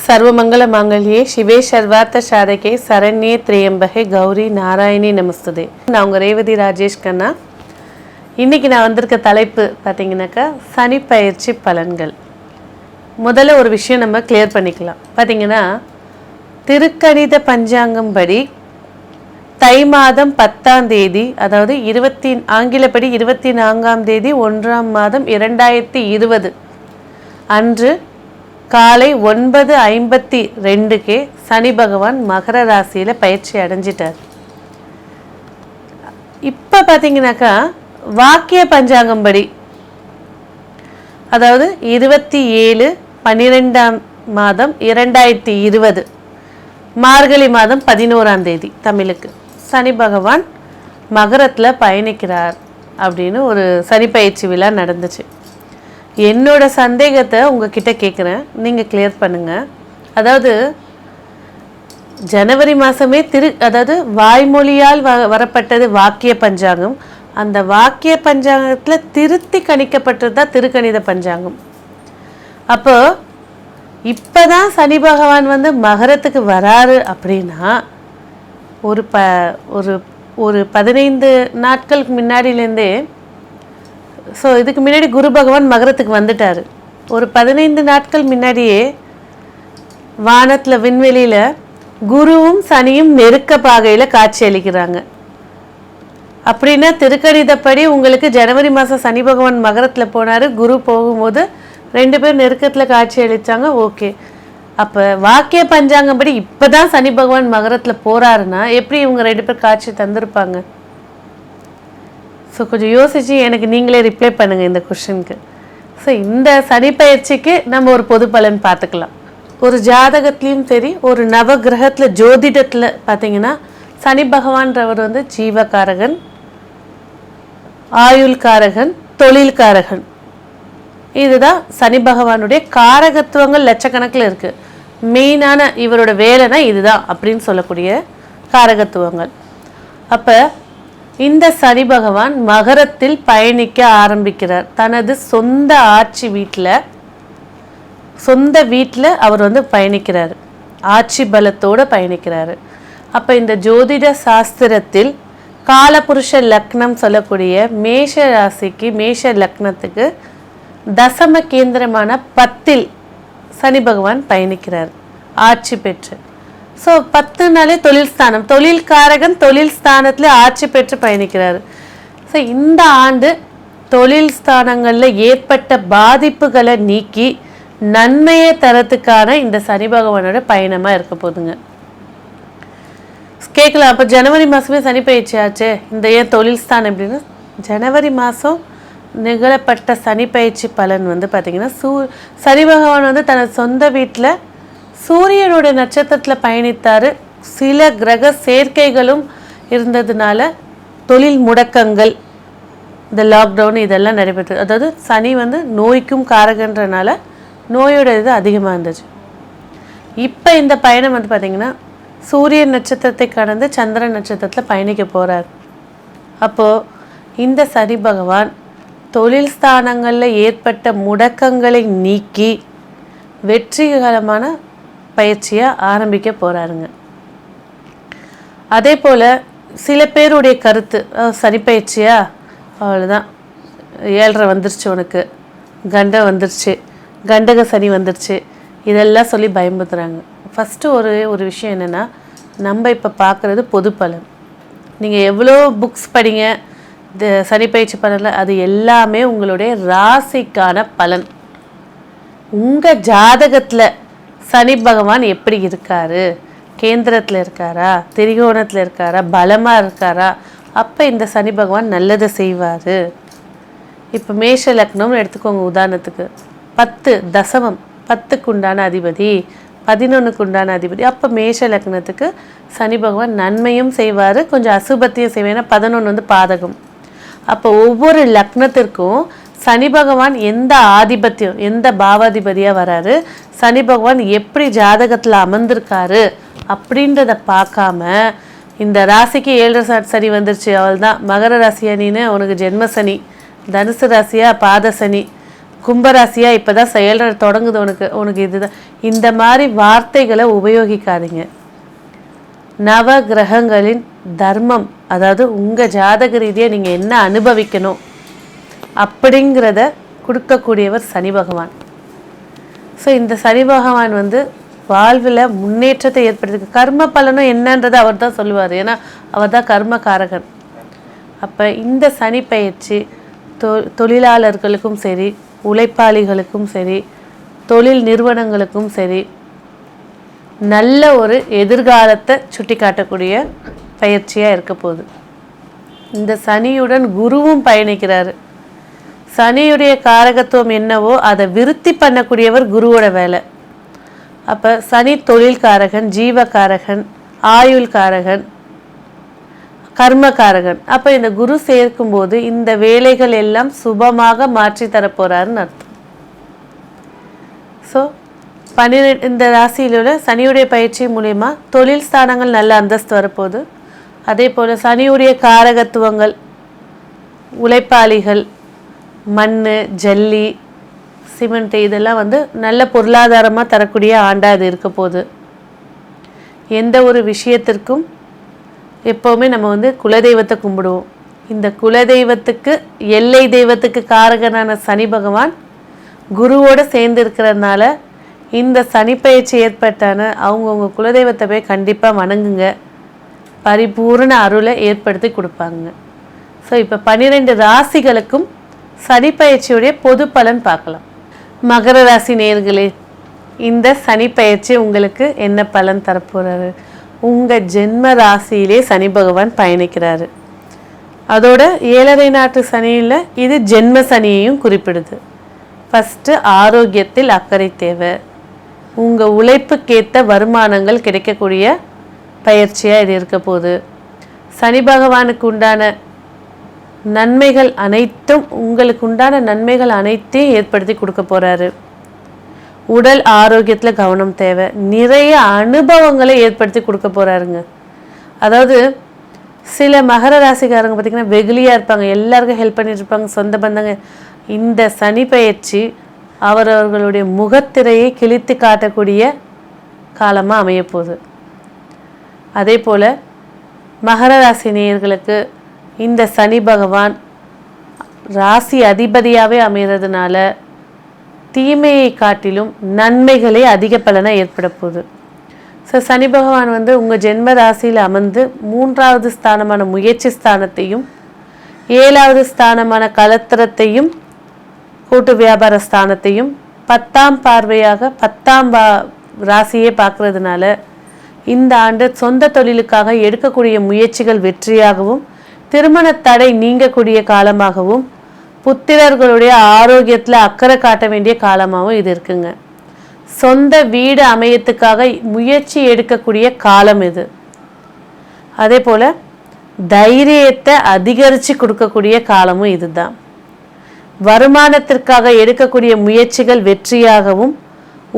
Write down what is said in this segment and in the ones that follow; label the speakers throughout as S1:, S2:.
S1: सर्वमंगल मांगल्ये शिवे सर्वार्थ साधके शरण्ये त्र्यंबके गौरी नारायणी நமஸ்தே. நான் உங்கள் ரேவதி ராஜேஷ் கண்ணா. இன்றைக்கி நான் வந்திருக்க தலைப்பு பார்த்திங்கனாக்கா சனி பயிற்சி பலன்கள். முதல்ல ஒரு விஷயம் நம்ம கிளியர் பண்ணிக்கலாம். பார்த்திங்கன்னா திருக்கணித பஞ்சாங்கம் படி தை மாதம் 10ஆம் தேதி, அதாவது ஆங்கிலப்படி 24ஆம் தேதி 1ஆம் மாதம் 2020 அன்று காலை 9:52 சனி பகவான் மகர ராசியில் பயிற்சி அடைஞ்சிட்டார். இப்போ பார்த்தீங்கன்னாக்கா வாக்கிய பஞ்சாங்கம் படி, அதாவது 27/12ஆம் மாதம் 2020 மார்கழி மாதம் 11ஆம் தேதி தமிழுக்கு சனி பகவான் மகரத்தில் பயணிக்கிறார் அப்படின்னு ஒரு சனி பயிற்சி விழா நடந்துச்சு. என்னோட சந்தேகத்தை உங்ககிட்ட கேட்குறேன், நீங்கள் கிளியர் பண்ணுங்கள். அதாவது ஜனவரி மாதமே அதாவது வாய்மொழியால் வரப்பட்டது வாக்கிய பஞ்சாங்கம். அந்த வாக்கிய பஞ்சாங்கத்தில் திருத்தி கணிக்கப்பட்டது தான் திருக்கணித பஞ்சாங்கம். அப்போ இப்போ தான் சனி பகவான் மகரத்துக்கு வராரு அப்படின்னா ஒரு ஒரு 15 நாட்களுக்கு முன்னாடியிலேருந்தே, ஸோ இதுக்கு முன்னாடி குரு பகவான் மகரத்துக்கு வந்துட்டார். ஒரு 15 நாட்கள் முன்னாடியே வானத்தில் விண்வெளியில் குருவும் சனியும் நெருக்க பாகையில் காட்சி அளிக்கிறாங்க. அப்படின்னா திருக்கணிதப்படி உங்களுக்கு ஜனவரி மாதம் சனி பகவான் மகரத்தில் போனார், குரு போகும்போது 2 பேர் நெருக்கத்தில் காட்சி அளித்தாங்க. ஓகே, அப்போ வாக்கிய பஞ்சாங்கம் படி இப்போ தான் சனி பகவான் மகரத்தில் போகிறாருன்னா எப்படி இவங்க 2 பேர் காட்சி தந்திருப்பாங்க? ஸோ கொஞ்சம் யோசித்து எனக்கு நீங்களே ரிப்ளை பண்ணுங்கள் இந்த கொஷனுக்கு. ஸோ இந்த சனி பயிற்சிக்கு நம்ம ஒரு பொது பலன் பார்த்துக்கலாம். ஒரு ஜாதகத்துலேயும் சரி, ஒரு நவகிரகத்தில் ஜோதிடத்தில் பார்த்தீங்கன்னா சனி பகவான்றவர் ஜீவகாரகன், ஆயுள்காரகன், தொழில்காரகன். இதுதான் சனி பகவானுடைய காரகத்துவங்கள் லட்சக்கணக்கில் இருக்குது. மெயினான இவரோட வேலைனா இதுதான் அப்படின்னு சொல்லக்கூடிய காரகத்துவங்கள். அப்போ இந்த சனி பகவான் மகரத்தில் பயணிக்க ஆரம்பிக்கிறார். தனது சொந்த ஆட்சி வீட்டில் அவர் பயணிக்கிறார், ஆட்சி பலத்தோடு பயணிக்கிறார். அப்போ இந்த ஜோதிட சாஸ்திரத்தில் காலபுருஷ லக்னம் சொல்லக்கூடிய மேஷ ராசிக்கு, மேஷ லக்னத்துக்கு தசம கேந்திரமான 10 சனி பகவான் பயணிக்கிறார் ஆட்சி பெற்று. ஸோ 10 தொழில் ஸ்தானம், தொழில்காரகன் தொழில் ஸ்தானத்தில் ஆட்சி பெற்று பயணிக்கிறார். ஸோ இந்த ஆண்டு தொழில் ஸ்தானங்களில் ஏற்பட்ட பாதிப்புகளை நீக்கி நன்மையை தரத்துக்கான இந்த சனி பகவானோட பயணமாக இருக்க போதுங்க. கேட்கலாம், அப்போ ஜனவரி மாதமே சனி பயிற்சி ஆச்சு, இந்த ஏன் தொழில் ஸ்தானம் எப்படின்னா, ஜனவரி மாதம் நிகழப்பட்ட சனி பயிற்சி பலன் பார்த்திங்கன்னா சனி பகவான் தனது சொந்த வீட்டில் சூரியனுடைய நட்சத்திரத்தில் பயணித்தார். சில கிரக சேர்க்கைகளும் இருந்ததுனால தொழில் முடக்கங்கள், இந்த லாக்டவுன் இதெல்லாம் நடைபெற்றது. அதாவது சனி நோய்க்கும் காரகன்றனால நோயோட இது அதிகமாக இருந்துச்சு. இப்போ இந்த பயணம் பார்த்திங்கன்னா சூரியன் நட்சத்திரத்தை கடந்து சந்திரன் நட்சத்திரத்தில் பயணிக்க போகிறார். அப்போது இந்த சனி பகவான் தொழில் ஸ்தானங்களில் ஏற்பட்ட முடக்கங்களை நீக்கி வெற்றிகரமான பயிற்சியாக ஆரம்பிக்க போகிறாருங்க. அதே போல் சில பேருடைய கருத்து, சனி பயிற்சியா அவ்வளோதான், 7.5 வந்துருச்சு, உனக்கு கண்டம் வந்துருச்சு, கண்டக சனி வந்துருச்சு, இதெல்லாம் சொல்லி பயமுறுத்துறாங்க. ஃபஸ்ட்டு ஒரு விஷயம் என்னென்னா, நம்ம இப்போ பார்க்குறது பொது பலன். நீங்கள் எவ்வளோ புக்ஸ் படிங்க, இந்த சனி பயிற்சி பலனில் அது எல்லாமே உங்களுடைய ராசிக்கான பலன். உங்கள் ஜாதகத்தில் சனி பகவான் எப்படி இருக்காரு, கேந்திரத்தில் இருக்காரா, திரிகோணத்தில் இருக்காரா, பலமாக இருக்காரா, அப்போ இந்த சனி பகவான் நல்லதை செய்வார். இப்போ மேஷ லக்னம்னு எடுத்துக்கோங்க உதாரணத்துக்கு, 10 தசமம் 10க்கு உண்டான அதிபதி, 11க்கு உண்டான அதிபதி. அப்போ மேஷ லக்னத்துக்கு சனி பகவான் நன்மையும் செய்வார், கொஞ்சம் அசுபத்தையும் செய்வார். ஏன்னா 11 பாதகம். அப்போ ஒவ்வொரு லக்னத்திற்கும் சனி பகவான் எந்த ஆதிபத்தியம், எந்த பாவாதிபதியாக வராரு, சனி பகவான் எப்படி ஜாதகத்தில் அமர்ந்திருக்காரு அப்படின்றத பார்க்காம இந்த ராசிக்கு 7.5 சனி வந்துருச்சு, அவள் தான் மகர ராசி அணின்னு உனக்கு ஜென்ம சனி, தனுசு ராசியாக பாத சனி, கும்பராசியாக இப்போ தான் செயல் தொடங்குது உனக்கு இதுதான். இந்த மாதிரி வார்த்தைகளை உபயோகிக்காதீங்க. நவ கிரகங்களின் தர்மம், அதாவது உங்கள் ஜாதக ரீதியாக நீங்கள் என்ன அனுபவிக்கணும் அப்படிங்கிறத கொடுக்கக்கூடியவர் சனி பகவான். ஸோ இந்த சனி பகவான் வாழ்வில் முன்னேற்றத்தை ஏற்படுத்தி கர்ம பலனும் என்னன்றதை அவர் தான் சொல்லுவார். ஏன்னா அவர் தான் கர்மகாரகன். அப்போ இந்த சனி பயிற்சி தொழிலாளர்களுக்கும் சரி, உழைப்பாளிகளுக்கும் சரி, தொழில் நிறுவனங்களுக்கும் சரி நல்ல ஒரு எதிர்காலத்தை சுட்டி காட்டக்கூடிய பயிற்சியாக இருக்க போகுது. இந்த சனியுடன் குருவும் பயணிக்கிறாரு. சனியுடைய காரகத்துவம் என்னவோ அதை விருத்தி பண்ணக்கூடியவர் குருவோட வேலை. அப்போ சனி தொழில்காரகன், ஜீவகாரகன், ஆயுள்காரகன், கர்மகாரகன். அப்போ இந்த குரு சேர்க்கும்போது இந்த வேலைகள் எல்லாம் சுபமாக மாற்றி தரப்போறாருன்னு அர்த்தம். ஸோ இந்த ராசியில சனியுடைய பயிற்சி மூலயமா தொழில் ஸ்தானங்கள் நல்ல அந்தஸ்து வரப்போகுது. அதே போல் சனியுடைய காரகத்துவங்கள் உழைப்பாளிகள், மண், ஜல்லி, சிமெண்ட் இதெல்லாம் நல்ல பொருளாதாரமாக தரக்கூடிய ஆண்டாக அது இருக்க போகுது. எந்த ஒரு விஷயத்திற்கும் எப்போவுமே நம்ம குலதெய்வத்தை கும்பிடுவோம். இந்த குலதெய்வத்துக்கு, எல்லை தெய்வத்துக்கு காரகனான சனி பகவான் குருவோடு சேர்ந்து இருக்கிறதுனால இந்த சனி பயிற்சி ஏற்பட்டான அவங்கவுங்க குலதெய்வத்தை போய் கண்டிப்பாக வணங்குங்க. பரிபூர்ண அருளை ஏற்படுத்தி கொடுப்பாங்க. ஸோ இப்போ 12 ராசிகளுக்கும் சனி பயிற்சியுடைய பொது பலன் பார்க்கலாம். மகர ராசி நேயர்களே, இந்த சனி பயிற்சி உங்களுக்கு என்ன பலன் தரப்போகிறாரு? உங்கள் ஜென்ம ராசியிலே சனி பகவான் பயணிக்கிறாரு. அதோட 7.5 நாட்டு சனியில் இது ஜென்ம சனியையும் குறிப்பிடுது. ஃபஸ்ட்டு ஆரோக்கியத்தில் அக்கறை தேவை. உங்கள் உழைப்புக்கேற்ற வருமானங்கள் கிடைக்கக்கூடிய பயிற்சியாக இது இருக்க போகுது. சனி பகவானுக்கு உண்டான நன்மைகள் அனைத்தும், உங்களுக்கு உண்டான நன்மைகள் அனைத்தையும் ஏற்படுத்தி கொடுக்க போகிறாரு. உடல் ஆரோக்கியத்தில் கவனம் தேவை. நிறைய அனுபவங்களை ஏற்படுத்தி கொடுக்க போகிறாருங்க. அதாவது சில மகர ராசிக்காரங்க பார்த்திங்கன்னா வெகுளியாக இருப்பாங்க, எல்லாருக்கும் ஹெல்ப் பண்ணிட்டு இருப்பாங்க, சொந்த பந்தங்க. இந்த சனி பயிற்சி அவரவர்களுடைய முகத்திரையை கிழித்து காட்டக்கூடிய காலமாக அமையப்போகுது. அதே போல் மகர ராசி நேயர்களுக்கு இந்த சனி பகவான் ராசி அதிபதியாகவே அமைகிறதுனால தீமையை காட்டிலும் நன்மைகளே அதிக பலனை ஏற்பட போகுது. ஸோ சனி பகவான் உங்கள் ஜென்ம ராசியில் அமர்ந்து 3வது ஸ்தானமான முயற்சி ஸ்தானத்தையும் 7வது ஸ்தானமான கலத்திரத்தையும் கூட்டு வியாபார ஸ்தானத்தையும் 10ஆம் பார்வையாக 10ஆம் ராசியே பார்க்கறதுனால இந்த ஆண்டு சொந்த தொழிலுக்காக எடுக்கக்கூடிய முயற்சிகள் வெற்றியாகவும், திருமண தடை நீங்கக்கூடிய காலமாகவும், புத்திரர்களுடைய ஆரோக்கியத்தில் அக்கறை காட்ட வேண்டிய காலமாகவும் இது இருக்குங்க. சொந்த வீடு அமையத்துக்காக முயற்சி எடுக்கக்கூடிய காலம் இது. அதே போல் தைரியத்தை அதிகரித்து கொடுக்கக்கூடிய காலமும் இதுதான். வருமானத்திற்காக எடுக்கக்கூடிய முயற்சிகள் வெற்றியாகவும்,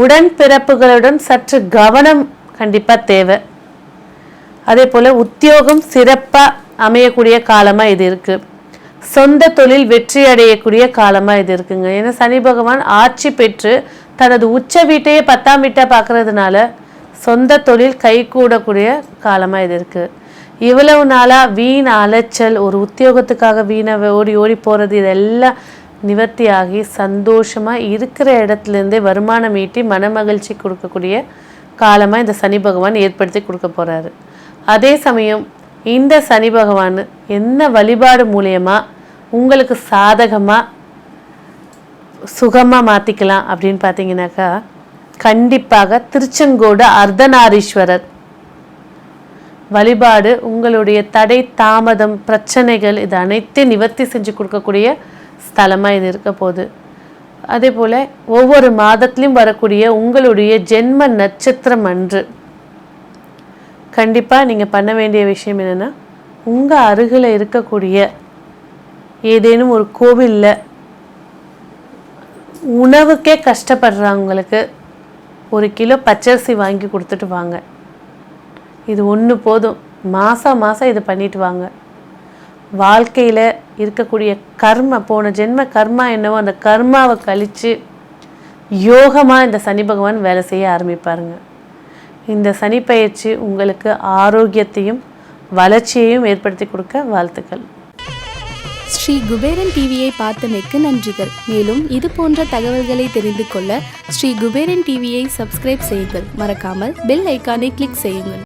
S1: உடன் பிறப்புகளுடன் சற்று கவனம் கண்டிப்பாக தேவை. அதே போல் உத்தியோகம் சிறப்பாக அமையக்கூடிய காலமாக இது இருக்குது. சொந்த தொழில் வெற்றி அடையக்கூடிய காலமாக இது இருக்குங்க. ஏன்னா சனி பகவான் ஆட்சி பெற்று தனது உச்ச வீட்டையே 10ஆம் வீட்டாக பார்க்கறதுனால சொந்த தொழில் கை கூடக்கூடிய காலமாக இது இருக்குது. இவ்வளவு நாளாக வீண் அலைச்சல், ஒரு உத்தியோகத்துக்காக வீணை ஓடி ஓடி போகிறது, இதெல்லாம் நிவர்த்தியாகி சந்தோஷமாக இருக்கிற இடத்துலேருந்தே வருமானம் ஈட்டி மனமகிழ்ச்சி கொடுக்கக்கூடிய காலமாக இந்த சனி பகவான் ஏற்படுத்தி கொடுக்க போகிறாரு. அதே சமயம் இந்த சனி பகவான் என்ன வழிபாடு மூலியமாக உங்களுக்கு சாதகமாக சுகமாக மாற்றிக்கலாம் அப்படின்னு பார்த்தீங்கன்னாக்கா, கண்டிப்பாக திருச்செங்கோடு அர்த்தநாரீஸ்வரர் வழிபாடு உங்களுடைய தடை, தாமதம், பிரச்சனைகள் இது அனைத்தையும் நிவர்த்தி செஞ்சு கொடுக்கக்கூடிய ஸ்தலமாக இது இருக்க போகுது. அதே போல் ஒவ்வொரு மாதத்துலேயும் வரக்கூடிய உங்களுடைய ஜென்ம நட்சத்திரம் அன்று கண்டிப்பாக நீங்கள் பண்ண வேண்டிய விஷயம் என்னென்னா, உங்கள் அருகில் இருக்கக்கூடிய ஏதேனும் ஒரு கோவிலில் உணவுக்கே கஷ்டப்படுறவங்களுக்கு 1 கிலோ பச்சரிசி வாங்கி கொடுத்துட்டு வாங்க. இது ஒன்று போதும். மாதம் மாதம் இதை பண்ணிட்டு வாங்க. வாழ்க்கையில் இருக்கக்கூடிய போன ஜென்ம கர்மா என்னவோ அந்த கர்மாவை கழித்து யோகமாக இந்த சனி பகவான் வேலை செய்ய ஆரம்பிப்பாருங்க. இந்த சனி பயிற்சி உங்களுக்கு ஆரோக்கியத்தையும் வளர்ச்சியையும் ஏற்படுத்தி கொடுக்க வாழ்த்துக்கள்.
S2: ஸ்ரீ குபேரன் டிவியை பார்த்தமைக்கு நன்றிகள். மேலும் இது போன்ற தகவல்களை தெரிந்து கொள்ள ஸ்ரீ குபேரன் டிவியை சப்ஸ்கிரைப் செய்யுங்கள். மறக்காமல் பெல் ஐக்கானை கிளிக் செய்யுங்கள்.